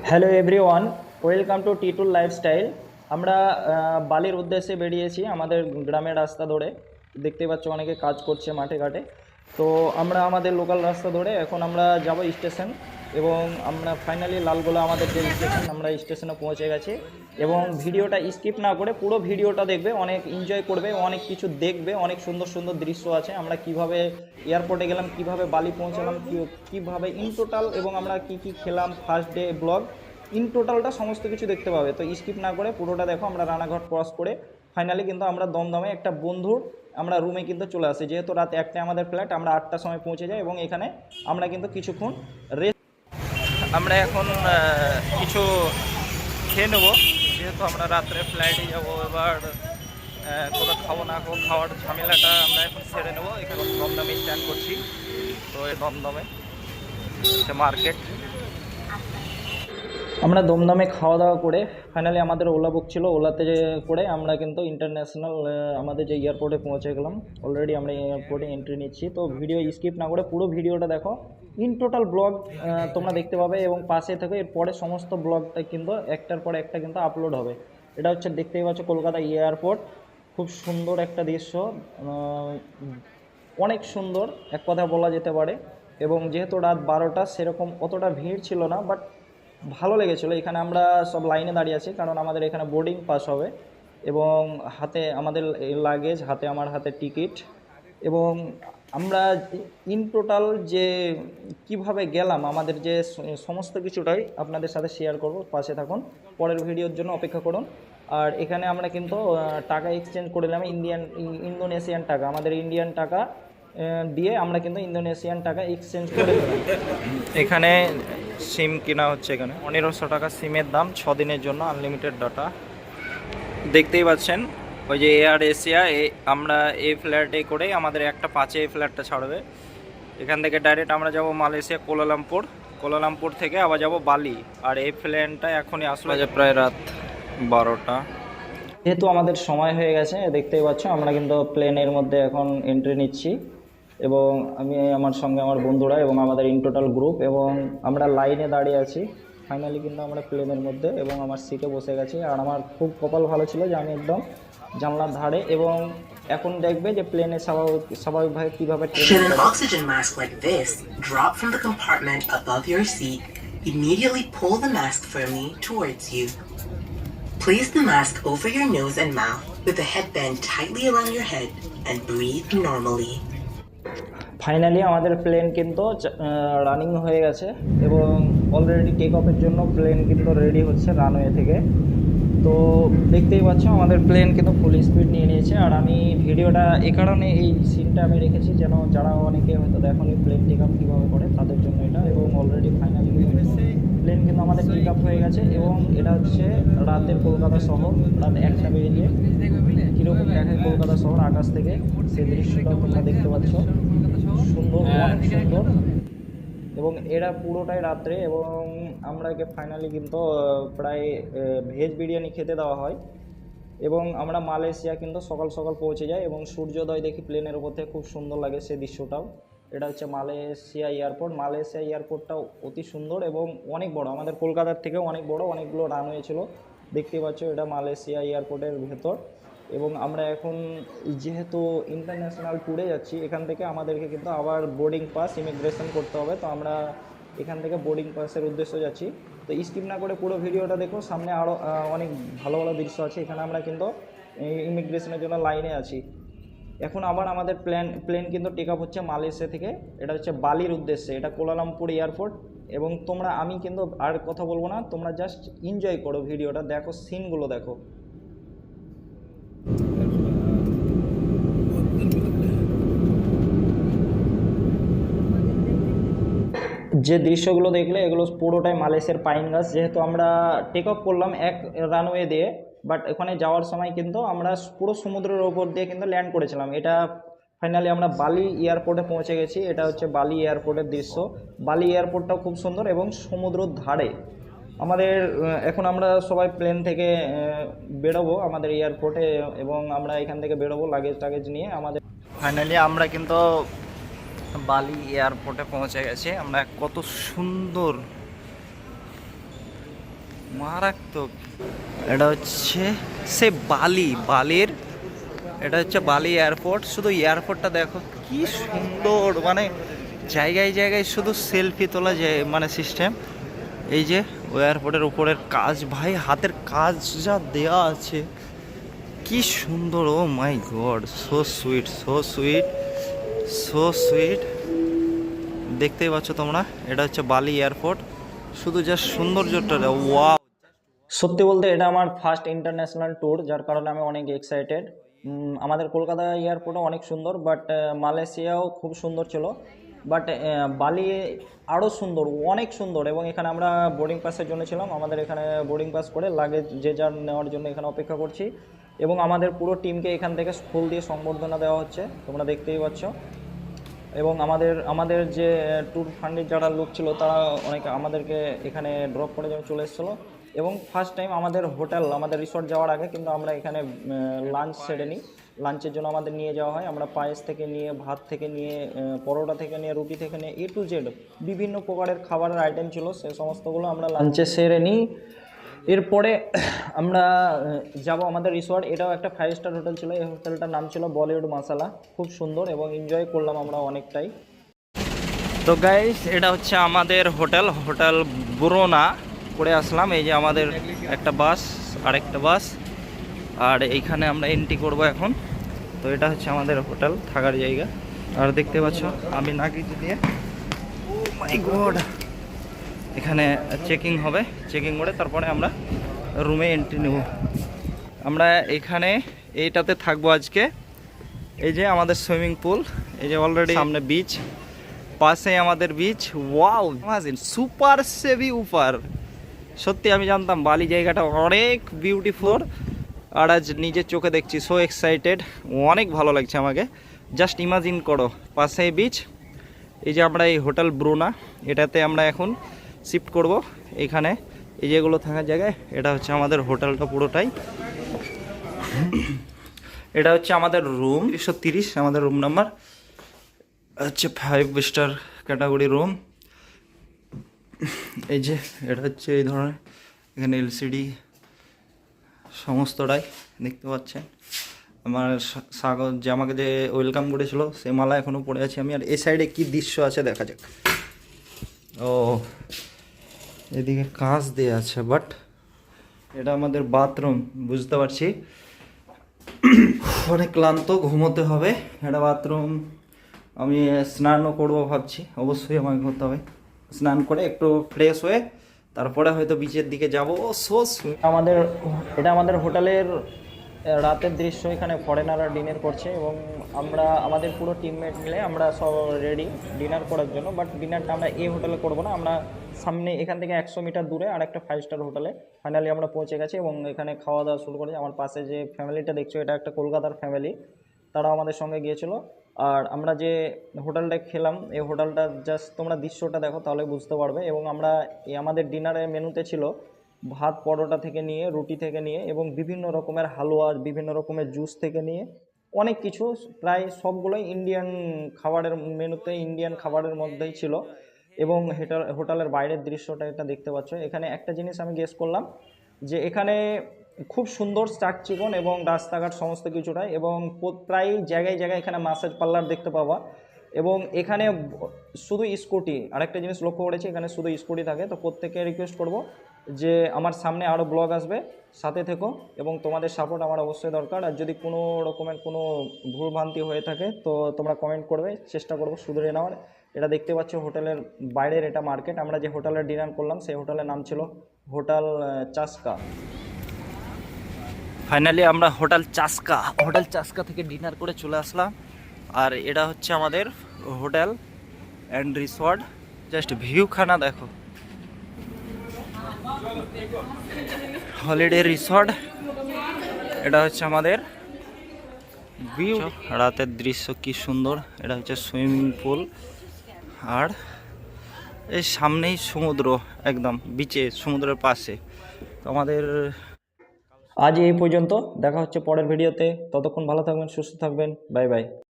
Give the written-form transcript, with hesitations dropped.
Hello everyone, welcome to টিটুল lifestyle. আমরা বালির উদ্দেশ্যে বেরিয়েছি আমাদের গ্রামের রাস্তা ধরে। দেখতেই পাচ্ছ অনেকে কাজ করছে মাঠে ঘাটে। তো আমরা আমাদের লোকাল রাস্তা ধরে এখন আমরা যাব স্টেশন, এবং আমরা ফাইনালি লালগোলা আমাদের যে স্টেশন, আমরা স্টেশনে পৌঁছে গেছি। এবং ভিডিওটা স্কিপ না করে পুরো ভিডিওটা দেখবে, অনেক এনজয় করবে, অনেক কিছু দেখবে, অনেক সুন্দর সুন্দর দৃশ্য আছে। আমরা কিভাবে এয়ারপোর্টে গেলাম, কিভাবে বালি পৌঁছালাম, কীভাবে ইন টোটাল, এবং আমরা কি কি খেলাম, ফার্স্ট ডে ব্লগ ইন টোটালটা সমস্ত কিছু দেখতে পাবে। তো স্কিপ না করে পুরোটা দেখো। আমরা রানাঘাট ক্রস করে ফাইনালি কিন্তু আমরা দমদমে একটা বন্ধুর আমরা রুমে কিন্তু চলে আসি। যেহেতু রাত 1টায় আমাদের ফ্লাইট, আমরা 8টার সময় পৌঁছে যাই, এবং এখানে আমরা কিন্তু কিছুক্ষণ রেস্ট। আমরা এখন কিছু খেয়ে নেবো, যেহেতু আমরা রাত্রে ফ্লাইটে যাবো। এবার কোথাও খাবো না খাবো, খাওয়ার ঝামেলাটা আমরা এখন ছেড়ে নেবো। এখানে দমদমে স্ট্যান্ড করছি। তো এই দমদমে মার্কেট, আমরা দমদমে খাওয়া দাওয়া করে ফাইনালি আমাদের ওলা বুক ছিল, ওলাতে করে আমরা কিন্তু ইন্টারন্যাশনাল আমাদের যে এয়ারপোর্টে পৌঁছে গেলাম। অলরেডি আমরা এয়ারপোর্টে এন্ট্রি নিচ্ছি। তো ভিডিও স্কিপ না করে পুরো ভিডিওটা দেখো, ইন টোটাল ব্লগ তোমরা দেখতে পাবে, এবং পাশে থেকে এরপরে সমস্ত ব্লগটা কিন্তু একটার পর একটা কিন্তু আপলোড হবে। এটা হচ্ছে দেখতেই পাচ্ছ কলকাতা এয়ারপোর্ট, খুব সুন্দর একটা দৃশ্য, অনেক সুন্দর এক কথা বলা যেতে পারে। এবং যেহেতু রাত 12টা, সেরকম অতটা ভিড় ছিল না, বাট ভালো লেগেছিলো। এখানে আমরা সব লাইনে দাঁড়িয়ে আছি, কারণ আমাদের এখানে বোর্ডিং পাস হবে, এবং হাতে আমাদের লাগেজ, হাতে আমার হাতে টিকিট। এবং আমরা ইন টোটাল যে কিভাবে গেলাম, আমাদের যে সমস্ত কিছুটাই আপনাদের সাথে শেয়ার করব। পাশে থাকুন, পরের ভিডিওর জন্য অপেক্ষা করুন। আর এখানে আমরা কিন্তু টাকা এক্সচেঞ্জ করে নিলাম, ইন্দোনেশিয়ান টাকা, আমাদের ইন্ডিয়ান টাকা দিয়ে আমরা কিন্তু ইন্দোনেশিয়ান টাকা এক্সচেঞ্জ করে দিলাম। এখানে সিম কেনা হচ্ছে, এখানে 1500 টাকা সিমের দাম, 6 দিনের জন্য আনলিমিটেড ডাটা। দেখতেই পাচ্ছেন ওই যে এয়ার এশিয়া, আমরা এই ফ্লাইটে করে আমাদের 1:05 এই ফ্লাইটটা ছাড়বে। এখান থেকে ডাইরেক্ট আমরা যাব মালয়েশিয়া কুয়ালালামপুর, কুয়ালালামপুর থেকে আবার যাব বালি। আর এই প্লেনটা এখনই আসলে প্রায় রাত 12টা। যেহেতু আমাদের সময় হয়ে গেছে, দেখতেই পাচ্ছ আমরা কিন্তু প্লেনের মধ্যে এখন এন্ট্রি নিচ্ছি, এবং আমি আমার সঙ্গে আমার বন্ধুরা এবং আমাদের ইন টোটাল গ্রুপ, এবং আমরা লাইনে দাঁড়িয়ে আছি। ফাইনালি কিন্তু আমরা প্লেনের মধ্যে, এবং আমার সিটে বসে গেছি। আর আমার খুব কপাল ভালো ছিল যে আমি একদম জানলার ধারে। এবং এখন দেখবে যে প্লেনে স্বাভাবিকভাবে কীভাবে Should an oxygen mask like this drop from the compartment above your seat, immediately pull the mask firmly towards you. Place the mask over your nose and mouth with the headband tightly around your head and breathe normally. Finally আমাদের plane কিন্তু running হয়ে গেছে, এবং already take অফের জন্য plane কিন্তু ready হচ্ছে runway থেকে। তো দেখতেই পাচ্ছ আমাদের প্লেন কিন্তু ফুল স্পিড নিয়ে নিয়েছে। আর আমি ভিডিওটা এই কারণে এই সিনটা আমি রেখেছি, যেন যারা অনেকে হয়তো দেখনি প্লেন টেক আপ কীভাবে করে, তাদের জন্য এটা। এবং অলরেডি ফাইনালি প্লেন কিন্তু আমাদের টেক আপ হয়ে গেছে, এবং এটা হচ্ছে রাতের কলকাতা শহর। রাত 1টা বেজে কীরকম দেখায় কলকাতা শহর আকাশ থেকে, সেই দৃশ্যটাও তোমরা দেখতে পাচ্ছ, সুন্দর, অনেক সুন্দর। এবং এরা পুরোটাই রাত্রে, এবং আমরাকে ফাইনালি কিন্তু প্রায় ভেজ বিরিয়ানি খেতে দেওয়া হয়। এবং আমরা মালয়েশিয়া কিন্তু সকাল সকাল পৌঁছে যাই, এবং সূর্যোদয় দেখি প্লেনের উপর থেকে, খুব সুন্দর লাগে সেই দৃশ্যটাও। এটা হচ্ছে মালয়েশিয়া এয়ারপোর্ট। মালয়েশিয়া এয়ারপোর্টটাও অতি সুন্দর এবং অনেক বড়, আমাদের কলকাতার থেকেও অনেক বড়, অনেকগুলো রানওয়ে ছিল। দেখতে পাচ্ছ এটা মালয়েশিয়া এয়ারপোর্টের ভেতর। এবং আমরা এখন যেহেতু ইন্টারন্যাশনাল ট্যুরে যাচ্ছি, এখান থেকে আমাদেরকে কিন্তু আবার বোর্ডিং পাস, ইমিগ্রেশন করতে হবে। তো আমরা এখান থেকে বোর্ডিং পাসের উদ্দেশ্যে যাচ্ছি। তো স্কিপ না করে পুরো ভিডিওটা দেখো, সামনে আরও অনেক ভালো ভালো দৃশ্য আছে। এখানে আমরা কিন্তু ইমিগ্রেশনের জন্য লাইনে আছি। এখন আবার আমাদের প্লেন কিন্তু টেক আপ হচ্ছে মালয়েশিয়া থেকে, এটা হচ্ছে বালির উদ্দেশ্যে। এটা কুয়ালালামপুর এয়ারপোর্ট। এবং আমি কিন্তু আর কথা বলবো না, তোমরা জাস্ট এনজয় করো ভিডিওটা, দেখো সিনগুলো দেখো। যে দৃশ্যগুলো দেখলে এগুলো পুরোটাই মালয়েশিয়ার পাইন গাছ। যেহেতু আমরা টেক অফ করলাম এক রানওয়ে দিয়ে, বাট ওখানে যাওয়ার সময় কিন্তু আমরা পুরো সমুদ্রের ওপর দিয়ে কিন্তু ল্যান্ড করেছিলাম। এটা ফাইনালি আমরা বালি এয়ারপোর্টে পৌঁছে গেছি। এটা হচ্ছে বালি এয়ারপোর্টের দৃশ্য। বালি এয়ারপোর্টটাও খুব সুন্দর এবং সমুদ্রের ধারে। আমাদের এখন আমরা সবাই প্লেন থেকে বেরোবো আমাদের এয়ারপোর্টে, এবং আমরা এখান থেকে বেরোবো লাগেজ টাগেজ নিয়ে আমাদের। ফাইনালি আমরা কিন্তু বালি এয়ারপোর্টে পৌঁছে গেছি। আমরা কত সুন্দর মারাত্মক। এটা হচ্ছে সে বালির এটা হচ্ছে বালি এয়ারপোর্ট। শুধু এয়ারপোর্টটা দেখো কি সুন্দর, মানে জায়গায় জায়গায় শুধু সেলফি তোলা যায়, মানে সিস্টেম। এই যে এয়ারপোর্টের উপরের কাজ, ভাই হাতের কাজ যা দেয়া আছে, কি সুন্দর। Oh my god, so sweet, so sweet, so sweet. দেখতেই পাচ্ছ তোমরা, এটা হচ্ছে বালি এয়ারপোর্ট। শুধু জাস্ট সৌন্দর্যটা, ওয়াও। সত্যি বলতে এটা আমার ফার্স্ট ইন্টারন্যাশনাল ট্যুর, যার কারণে আমি অনেক এক্সাইটেড। আমাদের কলকাতা এয়ারপোর্টও অনেক সুন্দর, বাট মালয়েশিয়াও খুব সুন্দর ছিল, বাট বালি আরও সুন্দর, অনেক সুন্দর। এবং এখানে আমরা বোর্ডিং পাসের জন্য ছিলাম, আমাদের এখানে বোর্ডিং পাস করে লাগেজ যে যার নেওয়ার জন্য এখানে অপেক্ষা করছি। এবং আমাদের পুরো টিমকে এখান থেকে ফুল দিয়ে সংবর্ধনা দেওয়া হচ্ছে, তোমরা দেখতেই পাচ্ছ। এবং আমাদের যে ট্যুর ফান্ডের যারা লোক ছিল তারা অনেকে আমাদেরকে এখানে ড্রপ করে যেন চলে এসেছিলো। এবং ফার্স্ট টাইম আমাদের আমাদের রিসর্ট যাওয়ার আগে কিন্তু আমরা এখানে লাঞ্চ সেরে নিই। লাঞ্চের জন্য আমাদের নিয়ে যাওয়া হয়, আমরা পায়েস থেকে নিয়ে, ভাত থেকে নিয়ে, পরোটা থেকে নিয়ে, রুটি থেকে নিয়ে, A to Z বিভিন্ন প্রকারের খাবারের আইটেম ছিল, সে সমস্তগুলো আমরা লাঞ্চে সেরে নিই। এরপরে আমরা যাব আমাদের রিসর্ট। এটাও একটা 5 স্টার হোটেল ছিল, এই হোটেলটার নাম ছিল বলিউড মাসালা। খুব সুন্দর এবং এনজয় করলাম আমরা অনেকটাই। তো গাইস, এটা হচ্ছে আমাদের হোটেল ব্রোনা করে আসলাম। এই যে আমাদের একটা বাস, আরেকটা বাস, আর এইখানে আমরা এন্ট্রি করব এখন। তো এটা হচ্ছে আমাদের হোটেল, থাকার জায়গা। আর দেখতে পাচ্ছ আমি নাগিজ দিয়ে, ও মাই গড, এখানে চেকিং হবে, চেকিং করে তারপরে আমরা রুমে এন্ট্রি নেব। আমরা এখানে এইটাতে থাকবো আজকে। এই যে আমাদের সুইমিং পুল, এই যে অলরেডি সামনে বিচ, পাশে আমাদের বিচ। ওয়াও, সুপার সেভি উপার। সত্যি আমি জানতাম বালি জায়গাটা অনেক বিউটিফুল, আর আজ নিজের চোখে দেখছি, সো এক্সাইটেড, অনেক ভালো লাগছে আমাকে। জাস্ট ইমাজিন করো, পাশে বিচ। এই যে আমরা এই হোটেল ব্রুনা, এটাতে আমরা এখন শিফট করব। এখানে এই যেগুলো থাকার জায়গায়, এটা হচ্ছে আমাদের হোটেলটা পুরোটাই। এটা হচ্ছে আমাদের রুম 330, আমাদের রুম নাম্বার হচ্ছে 5 স্টার ক্যাটাগরি রুম। এই যে এটা হচ্ছে এই ধরনের, এখানে এলসিডি সমস্তটাই দেখতে পাচ্ছেন। আমার সাগর যে আমাকে যে ওয়েলকাম করেছিল, সে মালা এখনও পড়ে আছি আমি। আর এই সাইডে কি দৃশ্য আছে দেখা যাক। ও, এদিকে কাঁচ দিয়ে আছে, বাট এটা আমাদের বাথরুম, বুঝতে পারছি অনেক ক্লান্ত, ঘুমোতে হবে। এটা বাথরুম। আমি স্নানও করবো ভাবছি, অবশ্যই আমাকে করতে হবে। স্নান করে একটু ফ্রেশ হয়ে তারপরে হয়তো বিচের দিকে যাবো। এটা আমাদের হোটেলের রাতের দৃশ্য। এখানে ফরেনাররা ডিনার করছে এবং আমাদের পুরো টিমমেট মিলে আমরা সব রেডি ডিনার করার জন্য। বাট ডিনারটা আমরা এই হোটেলে করবো না, আমরা সামনে এখান থেকে 100 মিটার দূরে আর একটা 5 স্টার হোটেলে ফাইনালি আমরা পৌঁছে গেছি এবং এখানে খাওয়া দাওয়া শুরু করেছি। আমার পাশে যে ফ্যামিলিটা দেখছো, এটা একটা কলকাতার ফ্যামিলি, তারাও আমাদের সঙ্গে গিয়েছিল। আর আমরা যে হোটেলটা খেলাম, এই হোটেলটা জাস্ট তোমরা দৃশ্যটা দেখো তাহলে বুঝতে পারবে। এবং আমাদের ডিনারের মেনুতে ছিল ভাত, পরোটা থেকে নিয়ে, রুটি থেকে নিয়ে, এবং বিভিন্ন রকমের হালুয়া, বিভিন্ন রকমের জুস থেকে নিয়ে অনেক কিছু, প্রায় সবগুলোই ইন্ডিয়ান খাবারের মেনুতে, ইন্ডিয়ান খাবারের মধ্যেই ছিল। এবং হোটেলের বাইরের দৃশ্যটা এটা দেখতে পাচ্ছ। এখানে একটা জিনিস আমি গেস করলাম যে এখানে খুব সুন্দর চাকচিকন এবং রাস্তাঘাট সমস্ত কিছুটাই, এবং প্রায় জায়গায় জায়গায় এখানে ম্যাসাজ পার্লার দেখতে পাবা। এবং এখানে শুধু স্কুটি, আরেকটা জিনিস লক্ষ্য করেছি, এখানে শুধু স্কুটি থাকে। তো প্রত্যেকে রিকোয়েস্ট করব যে আমার সামনে আরও ব্লগ আসবে, সাথে থেকো, এবং তোমাদের সাপোর্ট আমার অবশ্যই দরকার। আর যদি কোনো রকমের কোনো ভুলভ্রান্তি হয়ে থাকে তো তোমরা কমেন্ট করবে, চেষ্টা করবো শুধরে নেওয়ার। এটা দেখতে পাচ্ছ হোটেলের বাইরের, এটা মার্কেট। আমরা যে হোটেলে ডিনার করলাম সেই হোটেলের নাম ছিল হোটেল চাস্কা। ফাইনালি আমরা হোটেল চাস্কা থেকে ডিনার করে চলে আসলাম। আর এটা হচ্ছে আমাদের হোটেল অ্যান্ড রিসর্ট। জাস্ট ভিউখানা দেখো, হলিডে রিসর্ট। এটা হচ্ছে আমাদের ভিউ, রাতের দৃশ্য কি সুন্দর। এটা হচ্ছে সুইমিং পুল, আর এই সামনেই সমুদ্র, একদম বিচে, সমুদ্রের পাশে। তো আমাদের আজ এই পর্যন্ত, দেখা হচ্ছে পরের ভিডিওতে। ততক্ষণ ভালো থাকবেন, সুস্থ থাকবেন, বাই বাই।